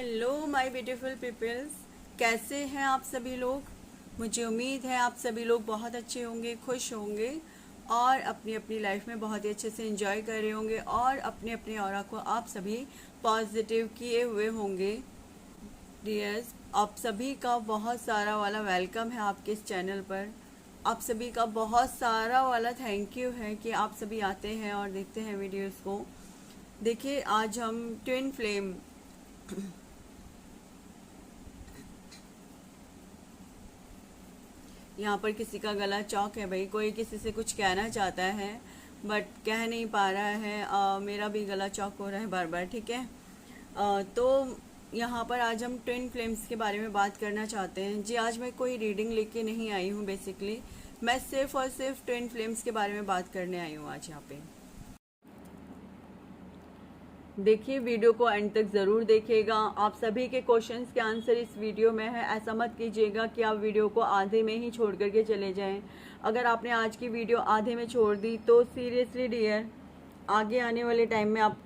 Hello my beautiful peoples, कैसे हैं आप सभी लोग। मुझे उम्मीद है आप सभी लोग बहुत अच्छे होंगे, खुश होंगे और अपनी अपनी लाइफ में बहुत ही अच्छे से एंजॉय कर रहे होंगे और अपने अपने ऑरा को आप सभी पॉजिटिव किए हुए होंगे। डियर्स, आप सभी का बहुत सारा वाला वेलकम है आपके इस चैनल पर। आप सभी का बहुत सारा वाला थैंक यू है कि आप सभी आते हैं और देखते हैं वीडियोस को। देखिए, आज हम ट्विन फ्लेम यहाँ पर किसी का गला चौक है भाई, कोई किसी से कुछ कहना चाहता है बट कह नहीं पा रहा है। मेरा भी गला चौक हो रहा है बार बार, ठीक है। तो यहाँ पर आज हम ट्विन फ्लेम्स के बारे में बात करना चाहते हैं। जी, आज मैं कोई रीडिंग लेके नहीं आई हूँ, बेसिकली मैं सिर्फ और सिर्फ ट्विन फ्लेम्स के बारे में बात करने आई हूँ आज यहाँ पे। देखिए, वीडियो को एंड तक ज़रूर देखिएगा। आप सभी के क्वेश्चंस के आंसर इस वीडियो में है। ऐसा मत कीजिएगा कि आप वीडियो को आधे में ही छोड़ करके चले जाएं। अगर आपने आज की वीडियो आधे में छोड़ दी तो सीरियसली डियर, आगे आने वाले टाइम में आप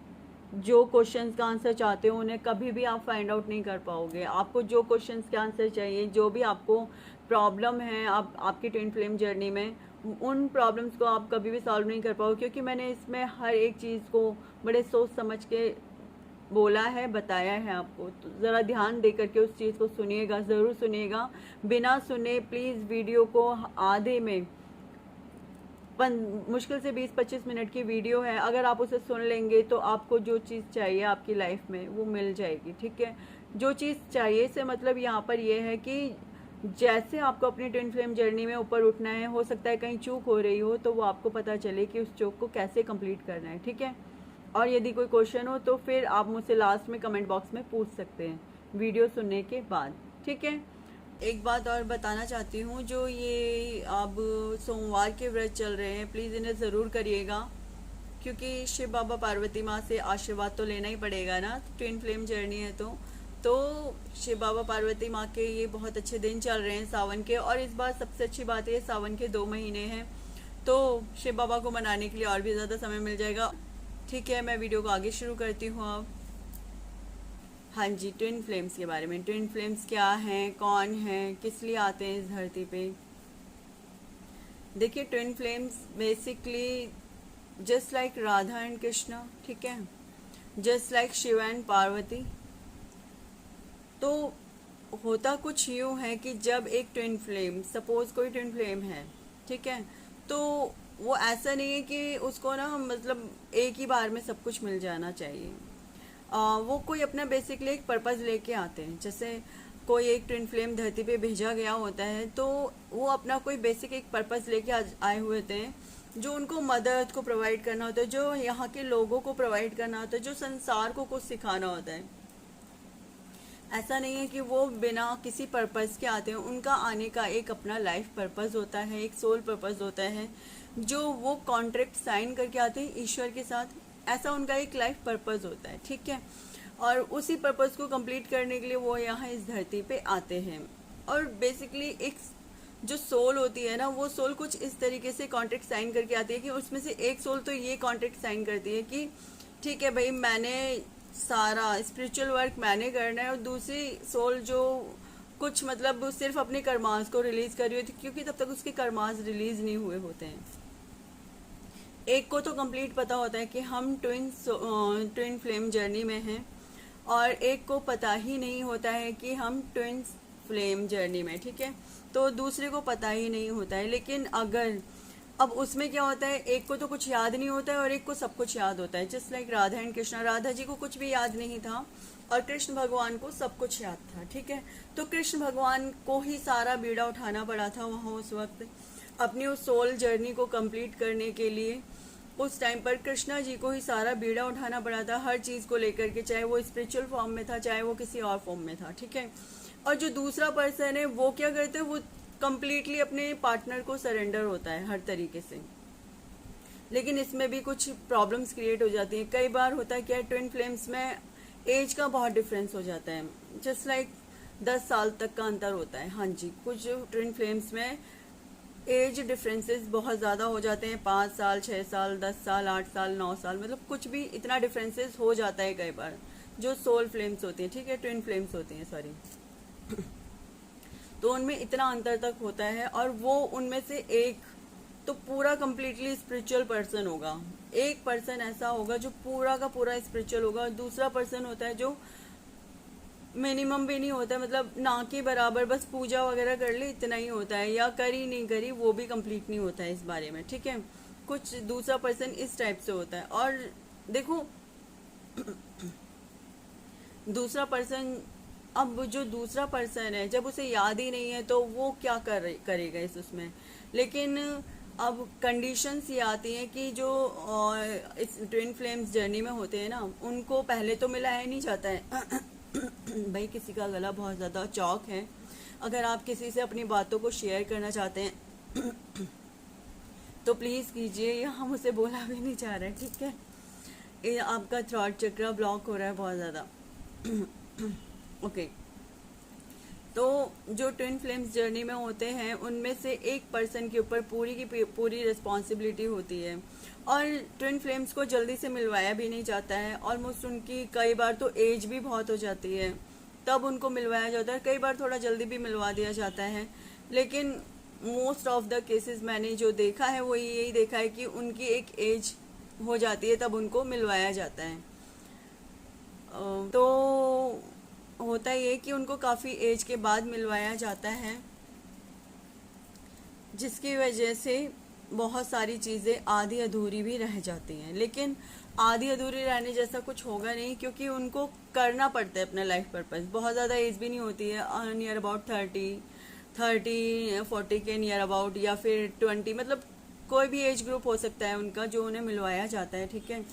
जो क्वेश्चंस का आंसर चाहते हो उन्हें कभी भी आप फाइंड आउट नहीं कर पाओगे। आपको जो क्वेश्चंस के आंसर चाहिए, जो भी आपको प्रॉब्लम है आपकी ट्विन फ्लेम जर्नी में, उन प्रॉब्लम्स को आप कभी भी सॉल्व नहीं कर पाओगे, क्योंकि मैंने इसमें हर एक चीज़ को बड़े सोच समझ के बोला है, बताया है आपको। तो ज़रा ध्यान दे करके उस चीज़ को सुनिएगा, ज़रूर सुनिएगा। बिना सुने प्लीज़ वीडियो को आधे में, मुश्किल से 20-25 मिनट की वीडियो है, अगर आप उसे सुन लेंगे तो आपको जो चीज़ चाहिए आपकी लाइफ में वो मिल जाएगी, ठीक है। जो चीज़ चाहिए से मतलब यहाँ पर ये है कि जैसे आपको अपनी ट्विन फ्लेम जर्नी में ऊपर उठना है, हो सकता है कहीं चूक हो रही हो तो वो आपको पता चले कि उस चूक को कैसे कंप्लीट करना है, ठीक है। और यदि कोई क्वेश्चन हो तो फिर आप मुझसे लास्ट में कमेंट बॉक्स में पूछ सकते हैं वीडियो सुनने के बाद, ठीक है। एक बात और बताना चाहती हूँ, जो ये अब सोमवार के व्रत चल रहे हैं, प्लीज़ इन्हें ज़रूर करिएगा, क्योंकि शिव बाबा पार्वती माँ से आशीर्वाद तो लेना ही पड़ेगा ना, ट्विन फ्लेम जर्नी है तो शिव बाबा पार्वती माँ के ये बहुत अच्छे दिन चल रहे हैं सावन के। और इस बार सबसे अच्छी बात है, सावन के 2 महीने हैं तो शिव बाबा को मनाने के लिए और भी ज़्यादा समय मिल जाएगा, ठीक है। मैं वीडियो को आगे शुरू करती हूँ अब। हाँ जी, ट्विन फ्लेम्स के बारे में। ट्विन फ्लेम्स क्या हैं, कौन हैं, किस लिए आते हैं इस धरती पे। देखिए, twin flames basically just like Radha and Krishna, ठीक है, just like Shiva and Parvati. तो होता कुछ यूँ है कि जब एक ट्विन फ्लेम, सपोज कोई ट्विन फ्लेम है, ठीक है, तो वो ऐसा नहीं है कि उसको ना मतलब एक ही बार में सब कुछ मिल जाना चाहिए। वो कोई अपना बेसिकली एक पर्पज़ लेके आते हैं। जैसे कोई एक ट्विन फ्लेम धरती पे भेजा गया होता है तो वो अपना कोई बेसिक एक पर्पज़ लेके आए हुए होते हैं, जो उनको मदद को प्रोवाइड करना होता है, जो यहाँ के लोगों को प्रोवाइड करना होता है, जो संसार को कुछ सिखाना होता है। ऐसा नहीं है कि वो बिना किसी पर्पज़ के आते हैं। उनका आने का एक अपना लाइफ पर्पज़ होता है, एक सोल पर्पज़ होता है, जो वो कॉन्ट्रैक्ट साइन करके आते हैं ईश्वर के साथ। ऐसा उनका एक लाइफ पर्पज़ होता है, ठीक है। और उसी पर्पज़ को कंप्लीट करने के लिए वो यहाँ इस धरती पे आते हैं। और बेसिकली एक जो सोल होती है ना, वो सोल कुछ इस तरीके से कॉन्ट्रैक्ट साइन करके आती है कि उसमें से एक सोल तो ये कॉन्ट्रैक्ट साइन करती है कि ठीक है भाई, मैंने सारा स्पिरिचुअल वर्क मैंने करना है, और दूसरी सोल जो कुछ मतलब सिर्फ अपने कर्मास को रिलीज कर रही होती, क्योंकि तब तक उसके कर्मास रिलीज नहीं हुए होते हैं। एक को तो कंप्लीट पता होता है कि हम ट्विन फ्लेम जर्नी में हैं, और एक को पता ही नहीं होता है कि हम ट्विन फ्लेम जर्नी में, ठीक है। तो दूसरे को पता ही नहीं होता है। लेकिन अगर अब उसमें क्या होता है, एक को तो कुछ याद नहीं होता है और एक को सब कुछ याद होता है। Just like Radha and Krishna, Radha ji को कुछ भी याद नहीं था और कृष्ण भगवान को सब कुछ याद था, ठीक है। तो कृष्ण भगवान को ही सारा बीड़ा उठाना पड़ा था वहाँ उस वक्त, अपनी उस सोल जर्नी को कंप्लीट करने के लिए। उस टाइम पर कृष्णा जी को ही सारा बीड़ा उठाना पड़ा था, हर चीज़ को लेकर के, चाहे वो स्पिरिचुअल फॉर्म में था, चाहे वो किसी और फॉर्म में था, ठीक है। और जो दूसरा पर्सन है वो क्या करते हैं, वो कंप्लीटली अपने पार्टनर को सरेंडर होता है हर तरीके से। लेकिन इसमें भी कुछ प्रॉब्लम्स क्रिएट हो जाती हैं। कई बार होता है क्या, ट्विन फ्लेम्स में एज का बहुत डिफरेंस हो जाता है, जस्ट लाइक 10 साल तक का अंतर होता है। हाँ जी, कुछ ट्विन फ्लेम्स में एज डिफरेंसेस बहुत ज़्यादा हो जाते हैं, 5 साल, 6 साल, 10 साल, 8 साल, 9 साल, मतलब कुछ भी इतना डिफरेंसेस हो जाता है कई बार। जो सोल फ्लेम्स होती हैं, ठीक है, ट्विन फ्लेम्स होती हैं, सॉरी। तो उनमें इतना अंतर तक होता है, और वो उनमें से एक तो पूरा कंप्लीटली स्पिरिचुअल पर्सन होगा, एक पर्सन ऐसा होगा जो पूरा का पूरा स्पिरिचुअल होगा, और दूसरा पर्सन होता है जो मिनिमम भी नहीं होता है, मतलब ना के बराबर, बस पूजा वगैरह कर ली इतना ही होता है, या करी नहीं करी वो भी कंप्लीट नहीं होता है इस बारे में, ठीक है। कुछ दूसरा पर्सन इस टाइप से होता है। और देखो दूसरा पर्सन, अब जो दूसरा पर्सन है जब उसे याद ही नहीं है तो वो क्या करेगा उसमें। लेकिन अब कंडीशंस ये आती हैं कि जो इस ट्विन फ्लेम्स जर्नी में होते हैं ना, उनको पहले तो मिलाया नहीं जाता है। भाई किसी का गला बहुत ज़्यादा चौक है, अगर आप किसी से अपनी बातों को शेयर करना चाहते हैं तो प्लीज़ कीजिए, यहाँ मुझसे बोला भी नहीं जा रहा है, ठीक है। ये आपका थ्रॉट चक्र ब्लॉक हो रहा है बहुत ज़्यादा। ओके, तो जो ट्विन फ्लेम्स जर्नी में होते हैं उनमें से एक पर्सन के ऊपर पूरी की पूरी रिस्पॉन्सिबिलिटी होती है, और ट्विन फ्लेम्स को जल्दी से मिलवाया भी नहीं जाता है। ऑलमोस्ट उनकी कई बार तो एज भी बहुत हो जाती है तब उनको मिलवाया जाता है, कई बार थोड़ा जल्दी भी मिलवा दिया जाता है, लेकिन मोस्ट ऑफ द केसेस मैंने जो देखा है वो यही देखा है कि उनकी एक एज हो जाती है तब उनको मिलवाया जाता है। तो होता ये कि उनको काफ़ी एज के बाद मिलवाया जाता है, जिसकी वजह से बहुत सारी चीज़ें आधी अधूरी भी रह जाती हैं। लेकिन आधी अधूरी रहने जैसा कुछ होगा नहीं, क्योंकि उनको करना पड़ता है अपना लाइफ पर्पस। बहुत ज़्यादा एज भी नहीं होती है, नियर अबाउट 40 के नियर अबाउट, या फिर 20, मतलब कोई भी एज ग्रुप हो सकता है उनका जो उन्हें मिलवाया जाता है, ठीक है।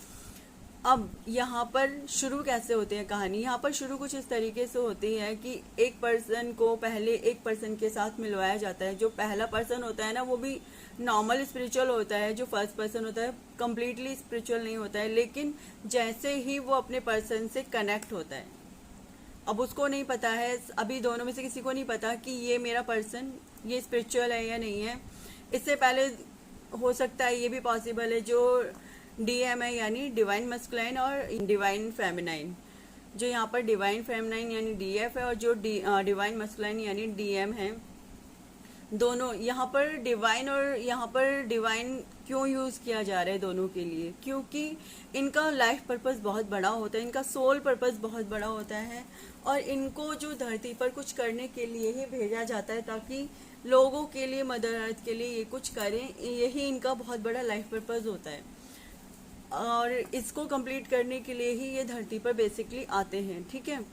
अब यहाँ पर शुरू कैसे होती है कहानी, यहाँ पर शुरू कुछ इस तरीके से होती है कि एक पर्सन को पहले एक पर्सन के साथ मिलवाया जाता है। जो पहला पर्सन होता है ना वो भी नॉर्मल स्पिरिचुअल होता है, जो फर्स्ट पर्सन होता है कम्प्लीटली स्पिरिचुअल नहीं होता है, लेकिन जैसे ही वो अपने पर्सन से कनेक्ट होता है, अब उसको नहीं पता है, अभी दोनों में से किसी को नहीं पता कि ये मेरा पर्सन ये स्पिरिचुअल है या नहीं है। इससे पहले हो सकता है ये भी पॉसिबल है जो डीएम है, यानी डिवाइन मस्कुलाइन और डिवाइन फेमिनाइन, जो यहाँ पर डिवाइन फेमिनाइन यानी डीएफ है, और जो डिवाइन मस्कुलाइन यानी डीएम है, दोनों यहाँ पर डिवाइन और यहाँ पर डिवाइन क्यों यूज़ किया जा रहा है दोनों के लिए, क्योंकि इनका लाइफ पर्पस बहुत बड़ा होता है, इनका सोल पर्पस बहुत बड़ा होता है, और इनको जो धरती पर कुछ करने के लिए ही भेजा जाता है ताकि लोगों के लिए, मदर अर्थ के लिए ये कुछ करें, यही इनका बहुत बड़ा लाइफ पर्पस होता है। और इसको कंप्लीट करने के लिए ही ये धरती पर बेसिकली आते हैं, ठीक है।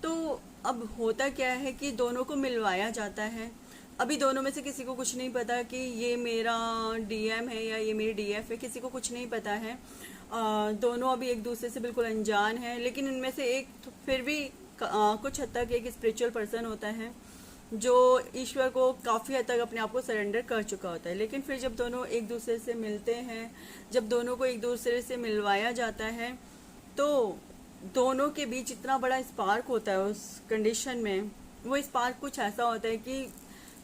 तो अब होता क्या है कि दोनों को मिलवाया जाता है। अभी दोनों में से किसी को कुछ नहीं पता कि ये मेरा डीएम है या ये मेरी डीएफ है, किसी को कुछ नहीं पता है। दोनों अभी एक दूसरे से बिल्कुल अनजान हैं, लेकिन इनमें से एक तो फिर भी कुछ हद तक एक स्पिरिचुअल पर्सन होता है जो ईश्वर को काफ़ी हद तक अपने आप को सरेंडर कर चुका होता है। लेकिन फिर जब दोनों एक दूसरे से मिलते हैं, जब दोनों को एक दूसरे से मिलवाया जाता है, तो दोनों के बीच इतना बड़ा स्पार्क होता है उस कंडीशन में। वो स्पार्क कुछ ऐसा होता है कि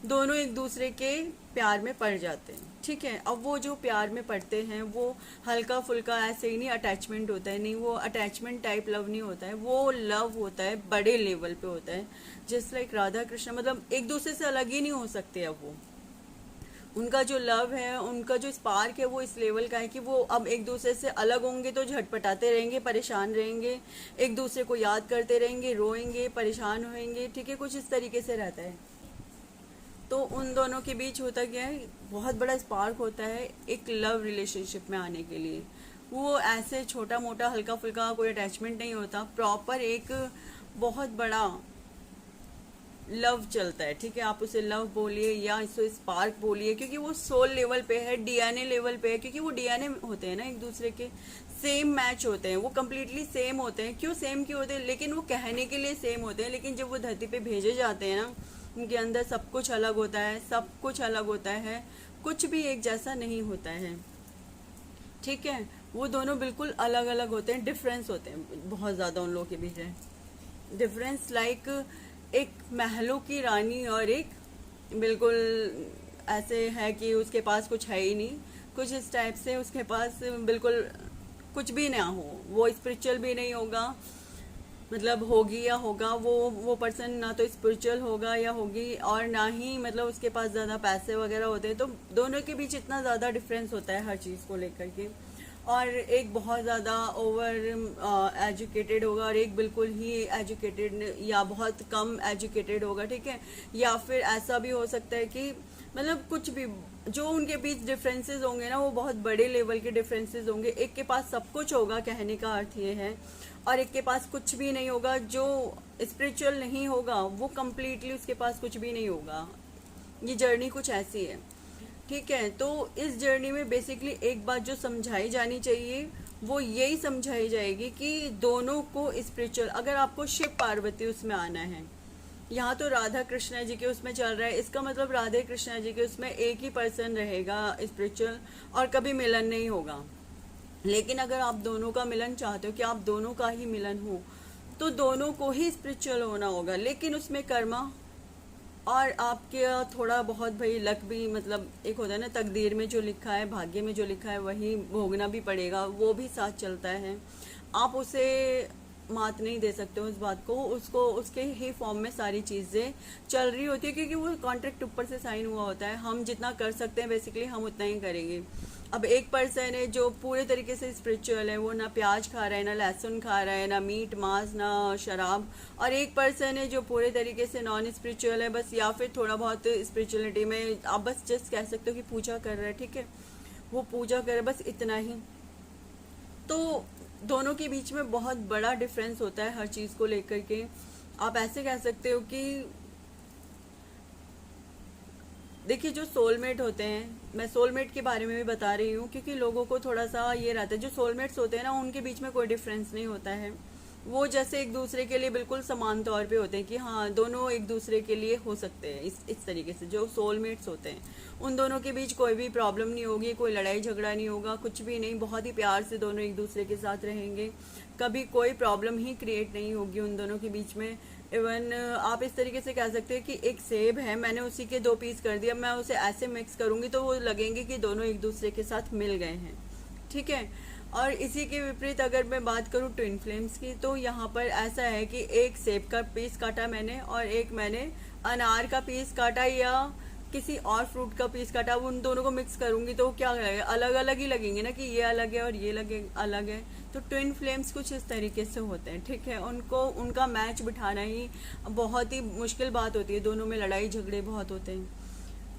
दोनों एक दूसरे के प्यार में पड़ जाते हैं, ठीक है। अब वो जो प्यार में पड़ते हैं वो हल्का फुल्का ऐसे ही नहीं अटैचमेंट होता है, नहीं, वो अटैचमेंट टाइप लव नहीं होता है, वो लव होता है, बड़े लेवल पे होता है। जस्ट लाइक राधा कृष्ण, मतलब एक दूसरे से अलग ही नहीं हो सकते। अब वो उनका जो लव है, उनका जो स्पार्क है वो इस लेवल का है कि वो अब एक दूसरे से अलग होंगे तो झटपटाते रहेंगे, परेशान रहेंगे, एक दूसरे को याद करते रहेंगे, रोएंगे, परेशान होंगे, ठीक है, कुछ इस तरीके से रहता है। तो उन दोनों के बीच होता क्या है, बहुत बड़ा स्पार्क होता है एक लव रिलेशनशिप में आने के लिए। वो ऐसे छोटा मोटा हल्का फुल्का कोई अटैचमेंट नहीं होता, प्रॉपर एक बहुत बड़ा लव चलता है, ठीक है। आप उसे लव बोलिए या इसे स्पार्क बोलिए, क्योंकि वो सोल लेवल पे है, डीएनए लेवल पे है, क्योंकि वो डीएनए होते हैं ना एक दूसरे के, सेम मैच होते हैं, वो कम्प्लीटली सेम होते हैं। क्यों सेम क्यों होते हैं, लेकिन वो कहने के लिए सेम होते हैं, लेकिन जब वो धरती पे भेजे जाते हैं ना, उनके अंदर सब कुछ अलग होता है, सब कुछ अलग होता है, कुछ भी एक जैसा नहीं होता है, ठीक है। वो दोनों बिल्कुल अलग अलग होते हैं, डिफरेंस होते हैं बहुत ज़्यादा उन लोगों के बीच है। डिफरेंस लाइक एक महलों की रानी और एक बिल्कुल ऐसे है कि उसके पास कुछ है ही नहीं, कुछ इस टाइप से उसके पास बिल्कुल कुछ भी ना हो, वो स्पिरिचुअल भी नहीं होगा, मतलब होगी या होगा, वो पर्सन ना तो स्पिरिचुअल होगा या होगी, और ना ही मतलब उसके पास ज़्यादा पैसे वगैरह होते हैं। तो दोनों के बीच इतना ज़्यादा डिफरेंस होता है हर चीज़ को लेकर के। और एक बहुत ज़्यादा ओवर एजुकेटेड होगा और एक बिल्कुल ही एजुकेटेड या बहुत कम एजुकेटेड होगा, ठीक है। या फिर ऐसा भी हो सकता है कि मतलब कुछ भी जो उनके बीच डिफरेंसेस होंगे ना, वो बहुत बड़े लेवल के डिफरेंसेस होंगे। एक के पास सब कुछ होगा, कहने का अर्थ ये है, और एक के पास कुछ भी नहीं होगा। जो स्पिरिचुअल नहीं होगा वो कम्प्लीटली उसके पास कुछ भी नहीं होगा। ये जर्नी कुछ ऐसी है, ठीक है। तो इस जर्नी में बेसिकली एक बात जो समझाई जानी चाहिए वो यही समझाई जाएगी कि दोनों को स्पिरिचुअल, अगर आपको शिव पार्वती उसमें आना है, यहाँ तो राधा कृष्णा जी के उसमें चल रहा है, इसका मतलब राधे कृष्णा जी के उसमें एक ही पर्सन रहेगा स्पिरिचुअल, और कभी मिलन नहीं होगा। लेकिन अगर आप दोनों का मिलन चाहते हो कि आप दोनों का ही मिलन हो, तो दोनों को ही स्पिरिचुअल होना होगा। लेकिन उसमें कर्मा और आपके थोड़ा बहुत भाई लक भी, मतलब एक होता है ना, तकदीर में जो लिखा है, भाग्य में जो लिखा है वही भोगना भी पड़ेगा, वो भी साथ चलता है। आप उसे मात नहीं दे सकते हो उस बात को, उसको उसके ही फॉर्म में सारी चीज़ें चल रही होती है, क्योंकि वो कॉन्ट्रैक्ट ऊपर से साइन हुआ होता है। हम जितना कर सकते हैं बेसिकली हम उतना ही करेंगे। अब एक पर्सन है जो पूरे तरीके से स्पिरिचुअल है, वो ना प्याज खा रहा है, ना लहसुन खा रहा है, ना मीट मांस, ना शराब। और एक पर्सन है जो पूरे तरीके से नॉन स्पिरिचुअल है, बस या फिर थोड़ा बहुत स्पिरिचुअलिटी में आप बस जस्ट कह सकते हो कि पूजा कर रहा है, ठीक है, वो पूजा कर रहा है, बस इतना ही। तो दोनों के बीच में बहुत बड़ा डिफरेंस होता है हर चीज़ को लेकर के। आप ऐसे कह सकते हो कि देखिए, जो सोलमेट होते हैं, मैं सोलमेट के बारे में भी बता रही हूँ क्योंकि लोगों को थोड़ा सा ये रहता है, जो सोलमेट्स होते हैं ना उनके बीच में कोई डिफरेंस नहीं होता है। वो जैसे एक दूसरे के लिए बिल्कुल समान तौर पे होते हैं कि हाँ दोनों एक दूसरे के लिए हो सकते हैं। इस तरीके से जो सोलमेट्स होते हैं उन दोनों के बीच कोई भी प्रॉब्लम नहीं होगी, कोई लड़ाई झगड़ा नहीं होगा, कुछ भी नहीं, बहुत ही प्यार से दोनों एक दूसरे के साथ रहेंगे, कभी कोई प्रॉब्लम ही क्रिएट नहीं होगी उन दोनों के बीच में। इवन आप इस तरीके से कह सकते हैं कि एक सेब है, मैंने उसी के 2 पीस कर दिया, मैं उसे ऐसे मिक्स करूंगी तो वो लगेंगे कि दोनों एक दूसरे के साथ मिल गए हैं, ठीक है। और इसी के विपरीत अगर मैं बात करूं ट्विन फ्लेम्स की, तो यहाँ पर ऐसा है कि एक सेब का पीस काटा मैंने और एक मैंने अनार का पीस काटा या किसी और फ्रूट का पीस काटा, उन दोनों को मिक्स करूंगी तो क्या लगेगा, अलग अलग ही लगेंगे ना, कि ये अलग है और ये लगे अलग है। तो ट्विन फ्लेम्स कुछ इस तरीके से होते हैं, ठीक है। उनको उनका मैच बिठाना ही बहुत ही मुश्किल बात होती है, दोनों में लड़ाई झगड़े बहुत होते हैं,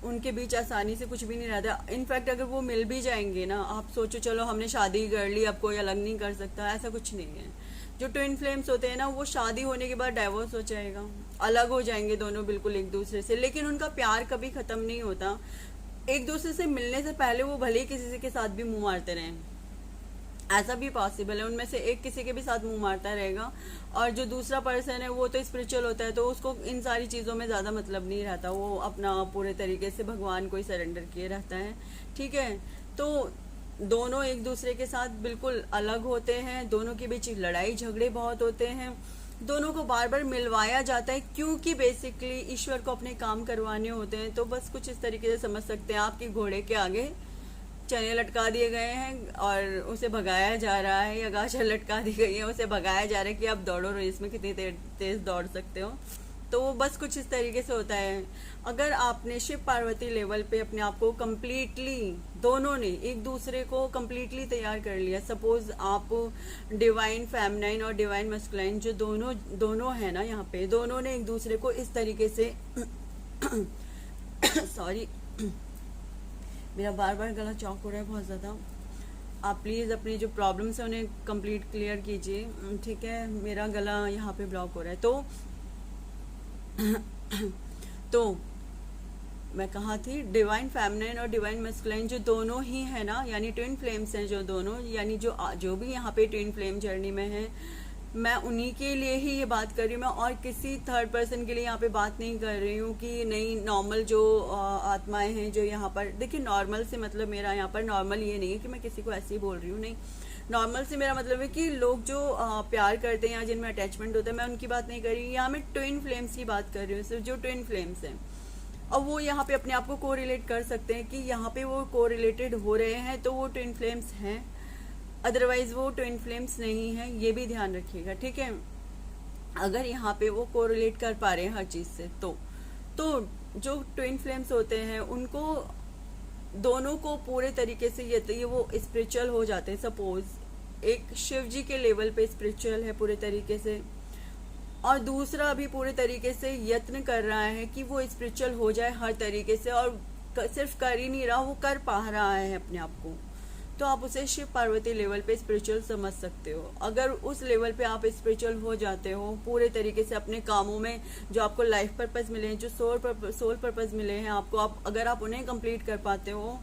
उनके बीच आसानी से कुछ भी नहीं रहता। इनफैक्ट अगर वो मिल भी जाएंगे ना, आप सोचो चलो हमने शादी कर ली अब कोई अलग नहीं कर सकता, ऐसा कुछ नहीं है। जो ट्विन फ्लेम्स होते हैं ना, वो शादी होने के बाद डाइवोर्स हो जाएगा, अलग हो जाएंगे दोनों बिल्कुल एक दूसरे से, लेकिन उनका प्यार कभी खत्म नहीं होता। एक दूसरे से मिलने से पहले वो भले ही किसी के साथ भी मुंह मारते रहें, ऐसा भी पॉसिबल है, उनमें से एक किसी के भी साथ मुंह मारता रहेगा, और जो दूसरा पर्सन है वो तो स्पिरिचुअल होता है, तो उसको इन सारी चीज़ों में ज़्यादा मतलब नहीं रहता, वो अपना पूरे तरीके से भगवान को ही सरेंडर किए रहता है, ठीक है। तो दोनों एक दूसरे के साथ बिल्कुल अलग होते हैं, दोनों के बीच लड़ाई झगड़े बहुत होते हैं, दोनों को बार बार मिलवाया जाता है क्योंकि बेसिकली ईश्वर को अपने काम करवाने होते हैं। तो बस कुछ इस तरीके से समझ सकते हैं आप कि घोड़े के आगे चने लटका दिए गए हैं और उसे भगाया जा रहा है, या गाजर लटका दी गई है, उसे भगाया जा रहा है कि आप दौड़ो, रेस में कितनी तेज दौड़ सकते हो। तो बस कुछ इस तरीके से होता है। अगर आपने शिव पार्वती लेवल पे अपने आप को कम्प्लीटली, दोनों ने एक दूसरे को कम्प्लीटली तैयार कर लिया, सपोज आप डिवाइन फेमिनाइन और डिवाइन मस्कुलाइन जो दोनों है ना, यहाँ पे दोनों ने एक दूसरे को इस तरीके से सॉरी मेरा बार बार गला चौक हो रहा है बहुत ज़्यादा। आप प्लीज़ अपनी जो प्रॉब्लम्स हैं उन्हें कंप्लीट क्लियर कीजिए, ठीक है। मेरा गला यहाँ पे ब्लॉक हो रहा है। तो मैं कहाँ थी, डिवाइन फेमिनाइन और डिवाइन मैस्कुलाइन जो दोनों ही है ना, यानी ट्विन फ्लेम्स हैं जो दोनों, यानी जो भी यहाँ पे ट्विन फ्लेम जर्नी में है, मैं उन्हीं के लिए ही ये बात कर रही हूँ। मैं और किसी थर्ड पर्सन के लिए यहाँ पे बात नहीं कर रही हूँ कि नहीं नॉर्मल जो आत्माएं हैं जो यहाँ पर, देखिए नॉर्मल से मतलब मेरा यहाँ पर नॉर्मल ये नहीं है कि मैं किसी को ऐसे ही बोल रही हूँ, नहीं, नॉर्मल से मेरा मतलब है कि लोग जो प्यार करते हैं या जिनमें अटैचमेंट होता है, मैं उनकी बात नहीं कर रही हूँ, यहाँ मैं ट्विन फ्लेम्स की बात कर रही हूँ, सिर्फ जो ट्विन फ्लेम्स हैं। और वो यहाँ पे अपने आप को को रिलेट कर सकते हैं कि यहाँ पे वो को रिलेटेड हो रहे हैं तो वो ट्विन फ्लेम्स हैं, अदरवाइज वो ट्विन फ्लेम्स नहीं है, ये भी ध्यान रखिएगा, ठीक है। अगर यहाँ पे वो कोरिलेट कर पा रहे हैं हर चीज से, तो जो ट्विन फ्लेम्स होते हैं उनको दोनों को पूरे तरीके से ये वो स्पिरिचुअल हो जाते हैं। सपोज एक शिव जी के लेवल पे स्पिरिचुअल है पूरे तरीके से, और दूसरा भी पूरे तरीके से यत्न कर रहा है कि वो स्पिरिचुअल हो जाए हर तरीके से, और सिर्फ कर ही नहीं रहा, वो कर पा रहा है अपने आप को। तो आप उसे शिव पार्वती लेवल पे स्पिरिचुअल समझ सकते हो। अगर उस लेवल पे आप स्पिरिचुअल हो जाते हो पूरे तरीके से अपने कामों में, जो आपको लाइफ पर्पस मिले हैं, जो सोल पर्पस मिले हैं आपको, आप अगर आप उन्हें कंप्लीट कर पाते हो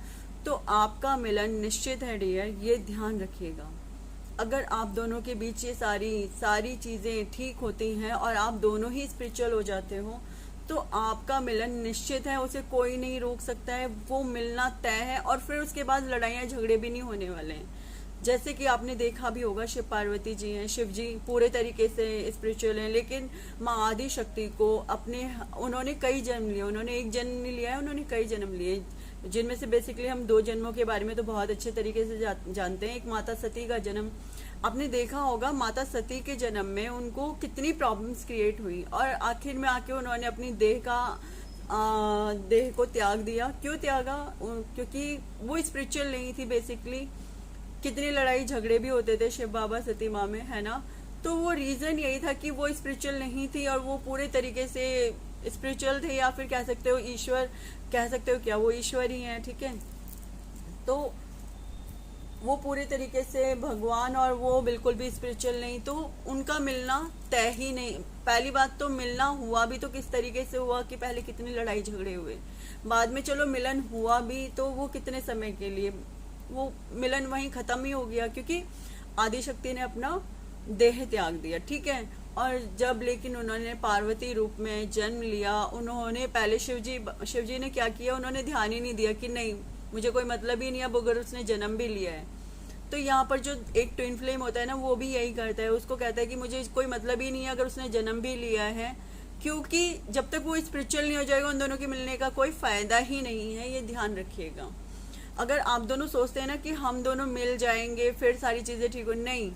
तो आपका मिलन निश्चित है डियर, ये ध्यान रखिएगा। अगर आप दोनों के बीच ये सारी चीजें ठीक होती हैं और आप दोनों ही स्पिरिचुअल हो जाते हो, तो आपका मिलन निश्चित है, उसे कोई नहीं रोक सकता है, वो मिलना तय है। और फिर उसके बाद लड़ाइयाँ झगड़े भी नहीं होने वाले हैं। जैसे कि आपने देखा भी होगा, शिव पार्वती जी हैं, शिव जी पूरे तरीके से स्पिरिचुअल हैं, लेकिन माँ आदि शक्ति को उन्होंने कई जन्म लिए, उन्होंने एक जन्म नहीं लिया है, उन्होंने कई जन्म लिए, जिनमें से बेसिकली हम 2 जन्मों के बारे में तो बहुत अच्छे तरीके से जानते हैं। एक माता सती का जन्म, आपने देखा होगा माता सती के जन्म में उनको कितनी प्रॉब्लम्स क्रिएट हुई, और आखिर में आके उन्होंने अपनी देह को त्याग दिया। क्यों त्यागा? क्योंकि वो स्पिरिचुअल नहीं थी बेसिकली। कितनी लड़ाई झगड़े भी होते थे शिव बाबा सती माँ में, है ना। तो वो रीजन यही था कि वो स्पिरिचुअल नहीं थी, और वो पूरे तरीके से स्पिरिचुअल थे, या फिर कह सकते हो ईश्वर, कह सकते हो क्या, वो ईश्वर ही है, ठीक है। तो वो पूरे तरीके से भगवान, और वो बिल्कुल भी स्पिरिचुअल नहीं, तो उनका मिलना तय ही नहीं। पहली बात तो मिलना हुआ भी तो किस तरीके से हुआ कि पहले कितनी लड़ाई झगड़े हुए, बाद में चलो मिलन हुआ भी तो वो कितने समय के लिए, वो मिलन वहीं खत्म ही हो गया, क्योंकि आदिशक्ति ने अपना देह त्याग दिया, ठीक है। और जब लेकिन उन्होंने पार्वती रूप में जन्म लिया, उन्होंने पहले शिव जी ने क्या किया, उन्होंने ध्यान ही नहीं दिया कि नहीं, मुझे कोई मतलब ही नहीं है, अगर उसने जन्म भी लिया है। तो यहाँ पर जो एक ट्विन फ्लेम होता है ना, वो भी यही करता है, उसको कहता है कि मुझे कोई मतलब ही नहीं है अगर उसने जन्म भी लिया है, क्योंकि जब तक वो स्पिरिचुअल नहीं हो जाएगा उन दोनों के मिलने का कोई फायदा ही नहीं है, ये ध्यान रखिएगा। अगर आप दोनों सोचते हैं ना कि हम दोनों मिल जाएंगे फिर सारी चीजें ठीक हो, नहीं,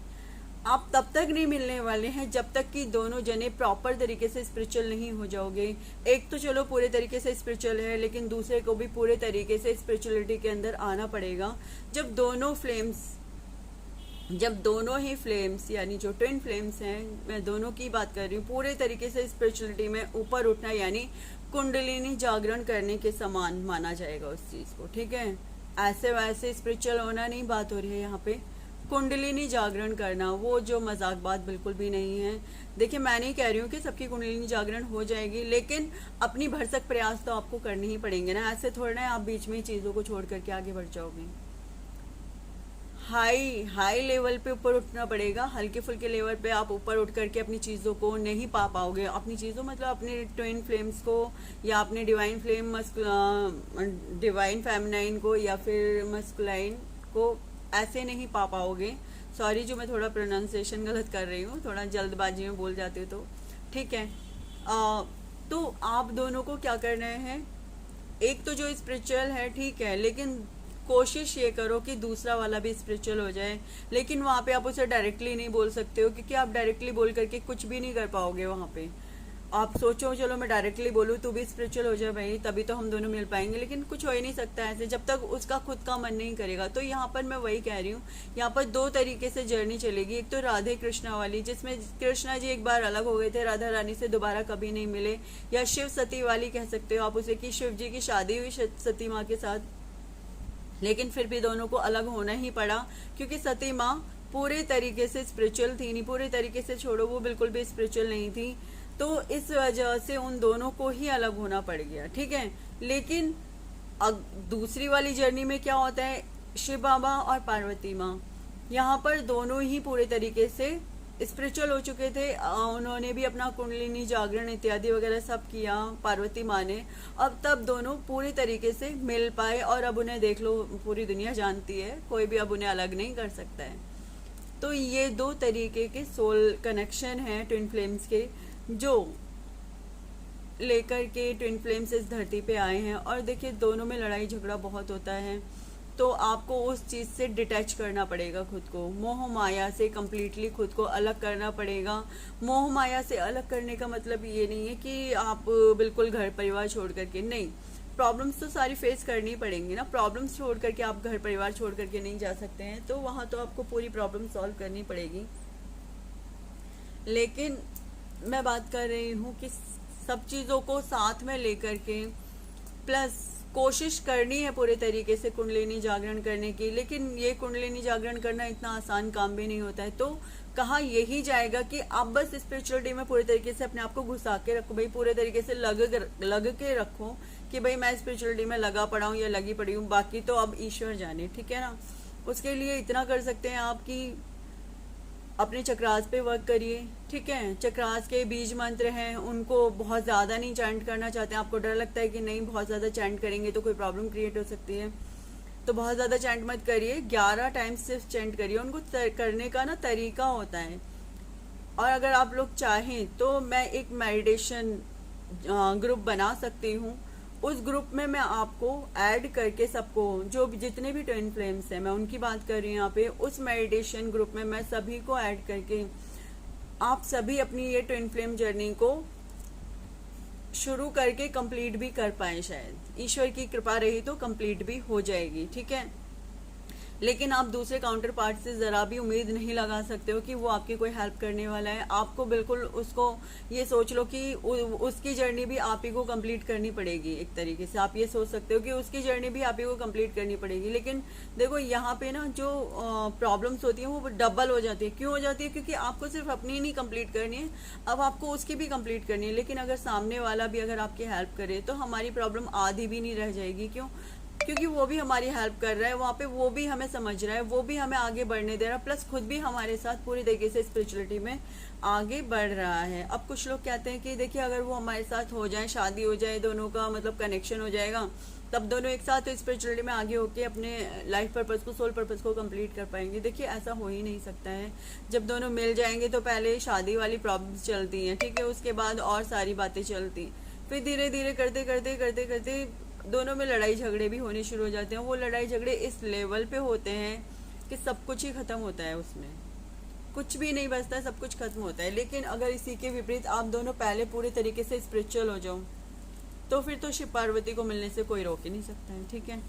आप तब तक नहीं मिलने वाले हैं जब तक कि दोनों जने प्रॉपर तरीके से स्पिरिचुअल नहीं हो जाओगे। एक तो चलो पूरे तरीके से स्पिरिचुअल है, लेकिन दूसरे को भी पूरे तरीके से स्पिरिचुअलिटी के अंदर आना पड़ेगा। जब दोनों ही फ्लेम्स यानी जो ट्विन फ्लेम्स हैं, मैं दोनों की बात कर रही हूँ, पूरे तरीके से स्पिरिचुअलिटी में ऊपर उठना, यानी कुंडलिनी जागरण करने के समान माना जाएगा उस चीज को, ठीक है। ऐसे वैसे स्पिरिचुअल होना नहीं बात हो रही है यहाँ पे, कुंडलिनी जागरण करना, वो जो मजाक बात बिल्कुल भी नहीं है। देखिए, मैं नहीं कह रही हूँ कि सबकी कुंडलिनी जागरण हो जाएगी, लेकिन अपनी भरसक प्रयास तो आपको करने ही पड़ेंगे ना। ऐसे थोड़ा ना आप बीच में चीजों को छोड़ करके आगे बढ़ जाओगे। हाई लेवल पे ऊपर उठना पड़ेगा। हल्के फुल्के लेवल पे आप ऊपर उठ करके अपनी चीज़ों को नहीं पा पाओगे। अपनी चीज़ों मतलब अपने ट्विन फ्लेम्स को, या अपने डिवाइन फेमिनाइन को, या फिर मस्कुलाइन को ऐसे नहीं पा पाओगे। सॉरी जो मैं थोड़ा प्रोनाउंसिएशन गलत कर रही हूँ, थोड़ा जल्दबाजी में बोल जाती हूँ, तो ठीक है। तो आप दोनों को क्या करना है, एक तो जो स्पिरिचुअल है ठीक है, लेकिन कोशिश ये करो कि दूसरा वाला भी स्पिरिचुअल हो जाए। लेकिन वहाँ पे आप उसे डायरेक्टली नहीं बोल सकते हो, क्योंकि आप डायरेक्टली बोल करके कुछ भी नहीं कर पाओगे। वहाँ पे आप सोचो चलो मैं डायरेक्टली बोलूँ तू भी स्पिरिचुअल हो जाए भाई, तभी तो हम दोनों मिल पाएंगे, लेकिन कुछ हो ही नहीं सकता ऐसे जब तक उसका खुद का मन नहीं करेगा। तो यहाँ पर मैं वही कह रही हूँ, यहाँ पर 2 तरीके से जर्नी चलेगी। एक तो राधे कृष्णा वाली, जिसमें कृष्णा जी एक बार अलग हो गए थे, राधा रानी से दोबारा कभी नहीं मिले, या शिव सती वाली कह सकते हो आप उसे, कि शिव जी की शादी हुई सती माँ के साथ, लेकिन फिर भी दोनों को अलग होना ही पड़ा, क्योंकि सती माँ पूरे तरीके से स्पिरिचुअल थी नहीं, पूरे तरीके से छोड़ो, वो बिल्कुल भी स्पिरिचुअल नहीं थी। तो इस वजह से उन दोनों को ही अलग होना पड़ गया, ठीक है। लेकिन दूसरी वाली जर्नी में क्या होता है, शिव बाबा और पार्वती माँ यहाँ पर दोनों ही पूरे तरीके से स्पिरिचुअल हो चुके थे। उन्होंने भी अपना कुंडलिनी जागरण इत्यादि वगैरह सब किया, पार्वती माँ ने। अब तब दोनों पूरी तरीके से मिल पाए, और अब उन्हें देख लो पूरी दुनिया जानती है, कोई भी अब उन्हें अलग नहीं कर सकता है। तो ये 2 तरीके के सोल कनेक्शन हैं ट्विन फ्लेम्स के, जो लेकर के ट्विन फ्लेम्स इस धरती पे आए हैं। और देखिए दोनों में लड़ाई झगड़ा बहुत होता है, तो आपको उस चीज़ से डिटैच करना पड़ेगा खुद को, मोह माया से कम्प्लीटली खुद को अलग करना पड़ेगा। मोह माया से अलग करने का मतलब ये नहीं है कि आप बिल्कुल घर परिवार छोड़ करके, नहीं, प्रॉब्लम्स तो सारी फेस करनी पड़ेंगी ना। प्रॉब्लम्स छोड़ करके आप घर परिवार छोड़ करके नहीं जा सकते हैं, तो वहाँ तो आपको पूरी प्रॉब्लम सॉल्व करनी पड़ेगी। लेकिन मैं बात कर रही हूँ कि सब चीज़ों को साथ में लेकर के, प्लस कोशिश करनी है पूरे तरीके से कुंडलिनी जागरण करने की। लेकिन ये कुंडलिनी जागरण करना इतना आसान काम भी नहीं होता है। तो कहा यही जाएगा कि आप बस स्पिरिचुअलिटी में पूरे तरीके से अपने आप को घुसा के रखो भाई, पूरे तरीके से लग के रखो कि भाई मैं स्पिरिचुअलिटी में लगा पड़ा हूँ या लगी पड़ी हूँ, बाकी तो अब ईश्वर जाने, ठीक है ना। उसके लिए इतना कर सकते हैं आप कि अपने चक्रास पे वर्क करिए, ठीक है। चक्रास के बीज मंत्र हैं, उनको बहुत ज़्यादा नहीं चैंट करना चाहते हैं, आपको डर लगता है कि नहीं बहुत ज़्यादा चैंट करेंगे तो कोई प्रॉब्लम क्रिएट हो सकती है, तो बहुत ज़्यादा चैंट मत करिए। 11 टाइम्स सिर्फ चैंट करिए। उनको करने का ना तरीका होता है। और अगर आप लोग चाहें तो मैं एक मेडिटेशन ग्रुप बना सकती हूँ। उस ग्रुप में मैं आपको ऐड करके सबको, जो जितने भी ट्विन फ्लेम्स हैं, मैं उनकी बात कर रही हूँ यहाँ पे, उस मेडिटेशन ग्रुप में मैं सभी को ऐड करके आप सभी अपनी ये ट्विन फ्लेम जर्नी को शुरू करके कंप्लीट भी कर पाए। शायद ईश्वर की कृपा रही तो कंप्लीट भी हो जाएगी, ठीक है। लेकिन आप दूसरे काउंटर पार्ट से ज़रा भी उम्मीद नहीं लगा सकते हो कि वो आपकी कोई हेल्प करने वाला है। आपको बिल्कुल उसको ये सोच लो कि उसकी जर्नी भी आप ही को कंप्लीट करनी पड़ेगी। एक तरीके से आप ये सोच सकते हो कि उसकी जर्नी भी आप ही को कंप्लीट करनी पड़ेगी। लेकिन देखो यहाँ पे ना जो प्रॉब्लम्स होती हैं वो डबल हो जाती है। क्यों हो जाती है? क्योंकि आपको सिर्फ अपनी नहीं कंप्लीट करनी है, अब आपको उसकी भी कंप्लीट करनी है। लेकिन अगर सामने वाला भी अगर आपकी हेल्प करे तो हमारी प्रॉब्लम आधी भी नहीं रह जाएगी। क्यों? क्योंकि वो भी हमारी हेल्प कर रहा है वहाँ पे, वो भी हमें समझ रहा है, वो भी हमें आगे बढ़ने दे रहा है, प्लस खुद भी हमारे साथ पूरी तरीके से स्पिरिचुअलिटी में आगे बढ़ रहा है। अब कुछ लोग कहते हैं कि देखिए अगर वो हमारे साथ हो जाए, शादी हो जाए, दोनों का मतलब कनेक्शन हो जाएगा, तब दोनों एक साथ स्पिरिचुअलिटी में आगे होके अपने लाइफ पर्पस को, सोल पर्पस को कंप्लीट कर पाएंगे। देखिए ऐसा हो ही नहीं सकता है। जब दोनों मिल जाएंगे तो पहले शादी वाली प्रॉब्लम्स चलती हैं, ठीक है, उसके बाद और सारी बातें चलती, फिर धीरे धीरे करते करते करते करते दोनों में लड़ाई झगड़े भी होने शुरू हो जाते हैं। वो लड़ाई झगड़े इस लेवल पे होते हैं कि सब कुछ ही खत्म होता है, उसमें कुछ भी नहीं बचता है, सब कुछ खत्म होता है। लेकिन अगर इसी के विपरीत आप दोनों पहले पूरे तरीके से स्पिरिचुअल हो जाओ तो फिर तो शिव पार्वती को मिलने से कोई रोक ही नहीं सकता है, ठीक है।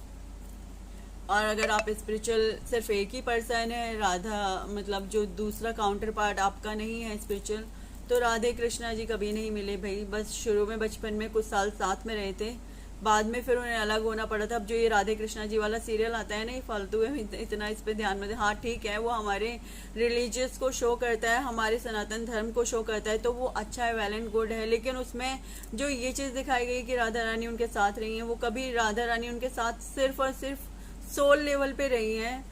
और अगर आप स्पिरिचुअल सिर्फ एक ही पर्सन है, राधा मतलब जो दूसरा काउंटर पार्ट आपका नहीं है स्पिरिचुअल, तो राधे कृष्णा जी कभी नहीं मिले भाई। बस शुरू में बचपन में कुछ साल साथ में रहे थे, बाद में फिर उन्हें अलग होना पड़ा था। अब जो ये राधे कृष्णा जी वाला सीरियल आता है ना, ये फालतू है, इतना इस पे ध्यान में। हाँ ठीक है, वो हमारे रिलीजियस को शो करता है, हमारे सनातन धर्म को शो करता है, तो वो अच्छा है, वेल एंड गुड है। लेकिन उसमें जो ये चीज़ दिखाई गई कि राधा रानी उनके साथ रही हैं, वो कभी राधा रानी उनके साथ सिर्फ और सिर्फ सोल लेवल पे रही हैं।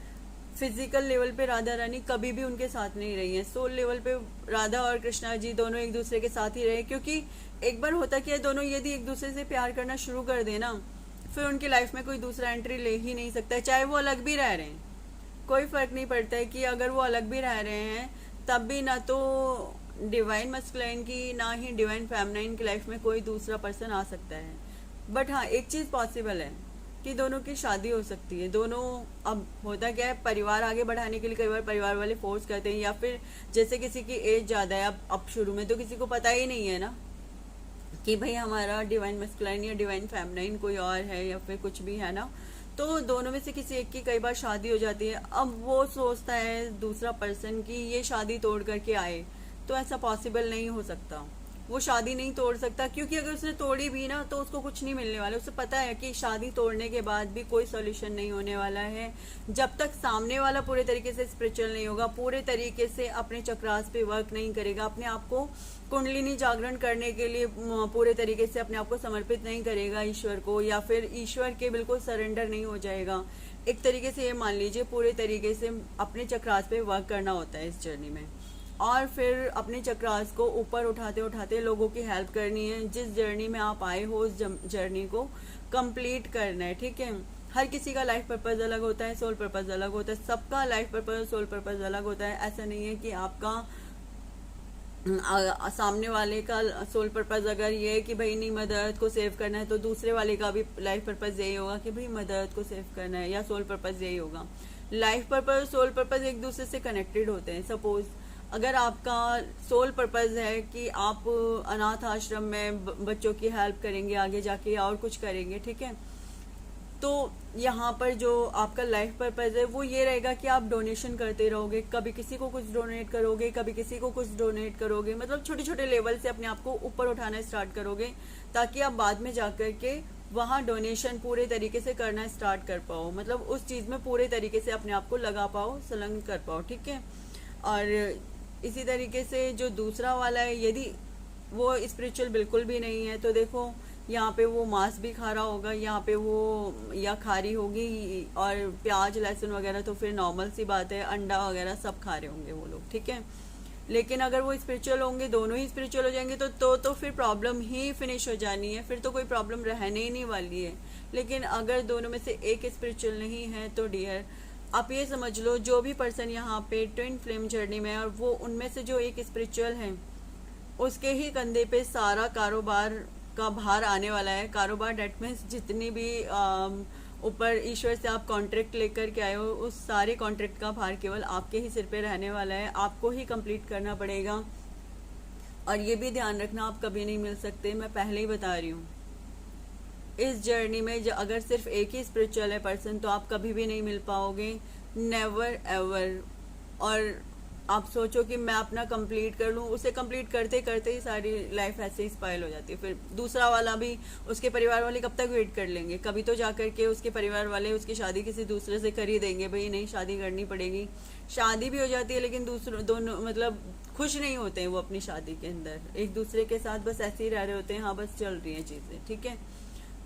फिजिकल लेवल पे राधा रानी कभी भी उनके साथ नहीं रही हैं। सोल लेवल पे राधा और कृष्णा जी दोनों एक दूसरे के साथ ही रहे, क्योंकि एक बार होता क्या है, दोनों यदि एक दूसरे से प्यार करना शुरू कर देना, फिर उनकी लाइफ में कोई दूसरा एंट्री ले ही नहीं सकता है। चाहे वो अलग भी रह रहे हैं, कोई फर्क नहीं पड़ता है कि अगर वो अलग भी रह रहे हैं तब भी ना तो डिवाइन मस्कुलाइन की ना ही डिवाइन फेमिनाइन की लाइफ में कोई दूसरा पर्सन आ सकता है। बट हाँ एक चीज़ पॉसिबल है कि दोनों की शादी हो सकती है। दोनों, अब होता क्या है, परिवार आगे बढ़ाने के लिए कई बार परिवार वाले फोर्स करते हैं, या फिर जैसे किसी की एज ज़्यादा है, अब शुरू में तो किसी को पता ही नहीं है ना कि भाई हमारा डिवाइन मस्कुलाइन या डिवाइन फेमिनाइन कोई और है या फिर कुछ भी है ना, तो दोनों में से किसी एक की कई बार शादी हो जाती है। अब वो सोचता है दूसरा पर्सन कि ये शादी तोड़ करके आए, तो ऐसा पॉसिबल नहीं हो सकता। वो शादी नहीं तोड़ सकता, क्योंकि अगर उसने तोड़ी भी ना तो उसको कुछ नहीं मिलने वाला। उसे पता है कि शादी तोड़ने के बाद भी कोई सॉल्यूशन नहीं होने वाला है, जब तक सामने वाला पूरे तरीके से स्पिरिचुअल नहीं होगा, पूरे तरीके से अपने चक्रास पे वर्क नहीं करेगा, अपने आप को कुंडलिनी जागरण करने के लिए पूरे तरीके से अपने आप को समर्पित नहीं करेगा ईश्वर को, या फिर ईश्वर के बिल्कुल सरेंडर नहीं हो जाएगा। एक तरीके से ये मान लीजिए पूरे तरीके से अपने चक्रास पे वर्क करना होता है इस जर्नी में। और फिर अपने चक्रास को ऊपर उठाते उठाते लोगों की हेल्प करनी है। जिस जर्नी में आप आए हो उस जर्नी को कंप्लीट करना है, ठीक है। हर किसी का लाइफ पर्पस अलग होता है, सोल पर्पस अलग होता है, सबका लाइफ पर्पस सोल पर्पस अलग होता है। ऐसा नहीं है कि आपका सामने वाले का सोल पर्पस अगर ये है कि भाई नहीं मदर अर्थ को सेव करना है, तो दूसरे वाले का भी लाइफ पर्पस यही होगा कि भाई मदर अर्थ को सेव करना है, या सोल पर्पस यही होगा। लाइफ पर्पस और सोल पर्पस एक दूसरे से कनेक्टेड होते हैं। सपोज अगर आपका सोल पर्पस है कि आप अनाथ आश्रम में बच्चों की हेल्प करेंगे आगे जाके, और कुछ करेंगे, ठीक है, तो यहाँ पर जो आपका लाइफ पर्पज है वो ये रहेगा कि आप डोनेशन करते रहोगे, कभी किसी को कुछ डोनेट करोगे, कभी किसी को कुछ डोनेट करोगे, मतलब छोटे छोटे लेवल से अपने आप को ऊपर उठाना स्टार्ट करोगे, ताकि आप बाद में जाकर के वहाँ डोनेशन पूरे तरीके से करना स्टार्ट कर पाओ, मतलब उस चीज़ में पूरे तरीके से अपने आप को लगा पाओ, संलग्न कर पाओ, ठीक है। और इसी तरीके से जो दूसरा वाला है, यदि वो स्पिरिचुअल बिल्कुल भी नहीं है, तो देखो यहाँ पे वो मांस भी खा रहा होगा, यहाँ पे वो या खा रही होगी, और प्याज लहसुन वगैरह तो फिर नॉर्मल सी बात है, अंडा वगैरह सब खा रहे होंगे वो लोग, ठीक है। लेकिन अगर वो स्पिरिचुअल होंगे, दोनों ही स्पिरिचुअल हो जाएंगे, तो फिर प्रॉब्लम ही फिनिश हो जानी है, फिर तो कोई प्रॉब्लम रहने ही नहीं वाली है। लेकिन अगर दोनों में से एक स्पिरिचुअल नहीं है, तो डियर आप ये समझ लो, जो भी पर्सन यहाँ पे ट्विन फ्लेम जर्नी में है, और वो उनमें से जो एक स्पिरिचुअल है, उसके ही कंधे पे सारा कारोबार का भार आने वाला है। कारोबार डेट मीन्स जितनी भी ऊपर ईश्वर से आप कॉन्ट्रैक्ट लेकर के आए हो, उस सारे कॉन्ट्रैक्ट का भार केवल आपके ही सिर पे रहने वाला है, आपको ही कंप्लीट करना पड़ेगा। और ये भी ध्यान रखना, आप कभी नहीं मिल सकते, मैं पहले ही बता रही हूँ। इस जर्नी में अगर सिर्फ एक ही स्पिरिचुअल है पर्सन, तो आप कभी भी नहीं मिल पाओगे, नेवर एवर। और आप सोचो कि मैं अपना कंप्लीट कर लूँ, उसे कंप्लीट करते करते ही सारी लाइफ ऐसे ही स्पाइल हो जाती है। फिर दूसरा वाला भी, उसके परिवार वाले कब तक वेट कर लेंगे, कभी तो जाकर के उसके परिवार वाले उसकी शादी किसी दूसरे से कर ही देंगे, भाई नहीं शादी करनी पड़ेगी। शादी भी हो जाती है, लेकिन दूसरों दोनों मतलब खुश नहीं होते हैं वो अपनी शादी के अंदर, एक दूसरे के साथ बस ऐसे ही रह रहे होते हैं, हाँ बस चल रही हैं चीज़ें, ठीक है।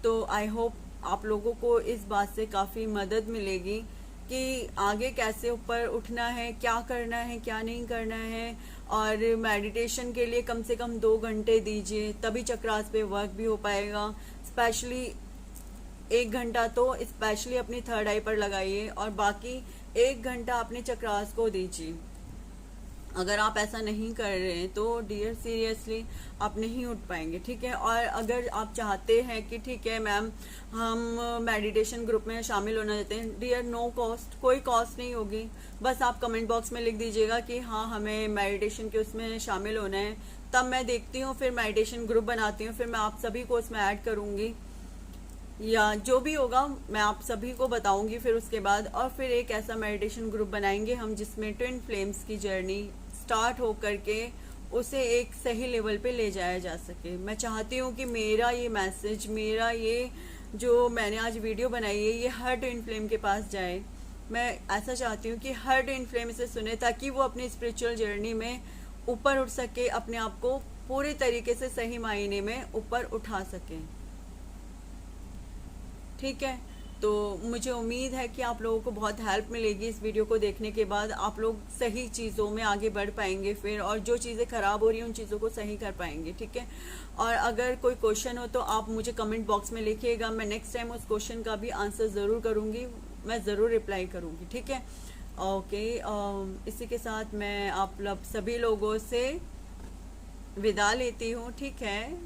तो आई होप आप लोगों को इस बात से काफ़ी मदद मिलेगी कि आगे कैसे ऊपर उठना है, क्या करना है, क्या नहीं करना है। और मेडिटेशन के लिए कम से कम 2 घंटे दीजिए, तभी चक्रास पे वर्क भी हो पाएगा। स्पेशली 1 घंटा तो स्पेशली अपनी थर्ड आई पर लगाइए, और बाकी 1 घंटा अपने चक्रास को दीजिए। अगर आप ऐसा नहीं कर रहे हैं तो डियर सीरियसली आप नहीं उठ पाएंगे, ठीक है। और अगर आप चाहते हैं कि ठीक है मैम हम मेडिटेशन ग्रुप में शामिल होना चाहते हैं, डियर नो कॉस्ट, कोई कॉस्ट नहीं होगी, बस आप कमेंट बॉक्स में लिख दीजिएगा कि हाँ हमें मेडिटेशन के उसमें शामिल होना है, तब मैं देखती हूँ, फिर मेडिटेशन ग्रुप बनाती हूँ, फिर मैं आप सभी को उसमें ऐड करूँगी, या जो भी होगा मैं आप सभी को बताऊंगी फिर उसके बाद। और फिर एक ऐसा मेडिटेशन ग्रुप बनाएंगे हम, जिसमें ट्विन फ्लेम्स की जर्नी स्टार्ट हो करके उसे एक सही लेवल पे ले जाया जा सके। मैं चाहती हूँ कि मेरा ये मैसेज, मेरा ये जो मैंने आज वीडियो बनाई है, ये हर ट्विन फ्लेम के पास जाए। मैं ऐसा चाहती हूँ कि हर ट्विन फ्लेम इसे सुने, ताकि वो अपनी स्पिरिचुअल जर्नी में ऊपर उठ सके, अपने आप को पूरे तरीके से सही मायने में ऊपर उठा सके, ठीक है। तो मुझे उम्मीद है कि आप लोगों को बहुत हेल्प मिलेगी इस वीडियो को देखने के बाद, आप लोग सही चीज़ों में आगे बढ़ पाएंगे फिर, और जो चीज़ें ख़राब हो रही हैं उन चीज़ों को सही कर पाएंगे, ठीक है। और अगर कोई क्वेश्चन हो तो आप मुझे कमेंट बॉक्स में लिखिएगा, मैं नेक्स्ट टाइम उस क्वेश्चन का भी आंसर ज़रूर करूँगी, मैं ज़रूर रिप्लाई करूँगी, ठीक है। ओके, इसी के साथ मैं आप सभी लोगों से विदा लेती हूँ, ठीक है।